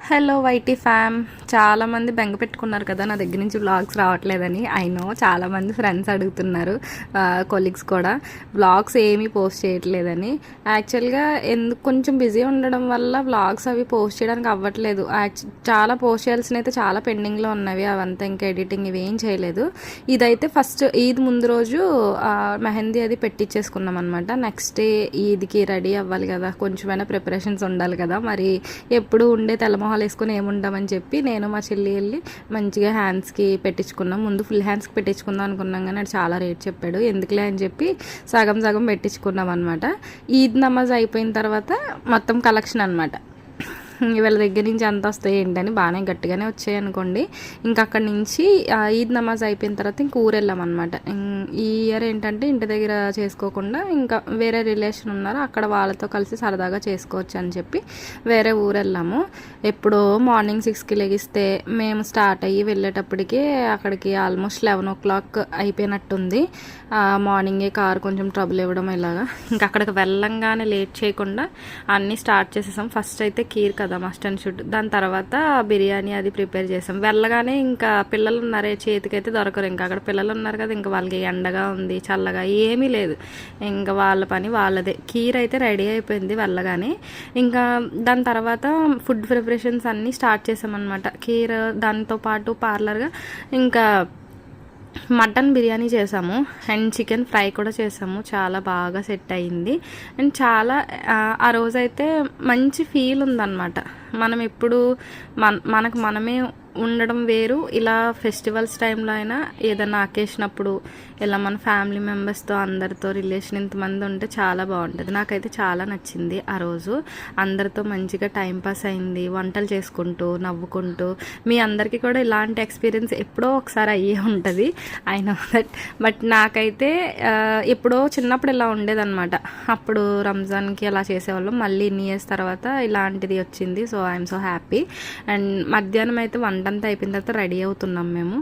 Hello YT ఫ్యామ్. చాలామంది బెంగ పెట్టుకున్నారు కదా నా దగ్గర నుంచి వ్లాగ్స్ రావట్లేదని. ఐ నో చాలామంది ఫ్రెండ్స్ అడుగుతున్నారు, కొలీగ్స్ కూడా వ్లాగ్స్ ఏమీ పోస్ట్ చేయట్లేదని. యాక్చువల్గా ఎందుకు కొంచెం బిజీ ఉండడం వల్ల వ్లాగ్స్ అవి పోస్ట్ చేయడానికి అవ్వట్లేదు. చాలా పోస్ట్ చేయాల్సిన అయితే చాలా పెండింగ్లో ఉన్నవి, అవంతా ఇంకా ఎడిటింగ్ ఇవి ఏం చేయలేదు. ఇదైతే ఫస్ట్ ఈద్ ముందు రోజు మెహందీ అది పెట్టించేసుకున్నాం అనమాట. నెక్స్ట్ డే ఈద్కి రెడీ అవ్వాలి కదా, కొంచెమైనా ప్రిపరేషన్స్ ఉండాలి కదా. మరి ఎప్పుడు ఉండే తెల్లమొహాలు వేసుకొని ఏముంటామని చెప్పి నేను మా చెల్లి వెళ్ళి మంచిగా హ్యాండ్స్కి పెట్టించుకున్నాం. ముందు ఫుల్ హ్యాండ్స్కి పెట్టించుకుందాం అనుకున్నాం కానీ అది చాలా రేట్ చెప్పాడు, ఎందుకులే అని చెప్పి సగం సగం పెట్టించుకున్నాం అనమాట. ఈద్ నమాజ్ అయిపోయిన తర్వాత మొత్తం కలెక్షన్ అనమాట. వీళ్ళ దగ్గర నుంచి ఎంత వస్తాయి ఏంటని బాగానే గట్టిగానే వచ్చాయి అనుకోండి. ఇంకా అక్కడి నుంచి ఈద్ నమాజ్ అయిపోయిన తర్వాత ఇంక ఊరు వెళ్ళామన్నమాట. ఈ ఇయర్ ఏంటంటే ఇంటి దగ్గర చేసుకోకుండా ఇంకా వేరే రిలేషన్ ఉన్నారు, అక్కడ వాళ్ళతో కలిసి సరదాగా చేసుకోవచ్చు అని చెప్పి వేరే ఊరు వెళ్ళాము. ఎప్పుడో మార్నింగ్ 6కి లెగిస్తే మేము స్టార్ట్ అయ్యి వెళ్ళేటప్పటికి అక్కడికి ఆల్మోస్ట్ 11 o'clock అయిపోయినట్టుంది. మార్నింగే కారు కొంచెం ట్రబుల్ ఇవ్వడం ఇలాగా. ఇంకా అక్కడికి వెళ్ళంగానే లేట్ చేయకుండా అన్నీ స్టార్ట్ చేసేసాం. ఫస్ట్ అయితే కీర్ కదా, మస్ట్ అండ్ షుడ్. దాని తర్వాత బిర్యానీ అది ప్రిపేర్ చేసాం. వెళ్ళగానే ఇంకా పిల్లలు ఉన్నారే చేతికైతే దొరకరు. ఇంకా అక్కడ పిల్లలు ఉన్నారు కదా, ఇంకా వాళ్ళకి ఎండగా ఉంది చల్లగా ఏమీ లేదు, ఇంకా వాళ్ళ పని వాళ్ళదే. కీర్ అయితే రెడీ అయిపోయింది వెళ్ళగానే. ఇంకా దాని తర్వాత ఫుడ్ ప్రిపరేషన్స్ అన్నీ స్టార్ట్ చేసామన్నమాట. కీర్ దాంతోపాటు పార్లర్గా ఇంకా మటన్ బిర్యానీ చేసాము అండ్ చికెన్ ఫ్రై కూడా చేసాము. చాలా బాగా సెట్ అయ్యింది అండ్ చాలా ఆ రోజైతే మంచి ఫీల్ ఉందన్నమాట. మనం ఎప్పుడు మనకు మనమే ఉండడం వేరు, ఇలా ఫెస్టివల్స్ టైంలో అయినా ఏదైనా అకేషన్ అప్పుడు ఇలా మన ఫ్యామిలీ మెంబర్స్తో అందరితో రిలేషన్ ఇంతమంది ఉంటే చాలా బాగుంటుంది. నాకైతే చాలా నచ్చింది ఆ రోజు. అందరితో మంచిగా టైంపాస్ అయింది, వంటలు చేసుకుంటూ నవ్వుకుంటూ. మీ అందరికీ కూడా ఇలాంటి ఎక్స్పీరియన్స్ ఎప్పుడో ఒకసారి అయ్యే ఉంటుంది, ఐ నో దట్. బట్ నాకైతే ఎప్పుడో చిన్నప్పుడు ఇలా ఉండేదన్నమాట. అప్పుడు రంజాన్కి అలా చేసేవాళ్ళం, మళ్ళీ ఇన్ని ఇయర్స్ తర్వాత ఇలాంటిది వచ్చింది. So I'm so happy. And మధ్యాహ్నం అయితే వంటంతా అయిపోయిన తర్వాత రెడీ అవుతున్నాం మేము.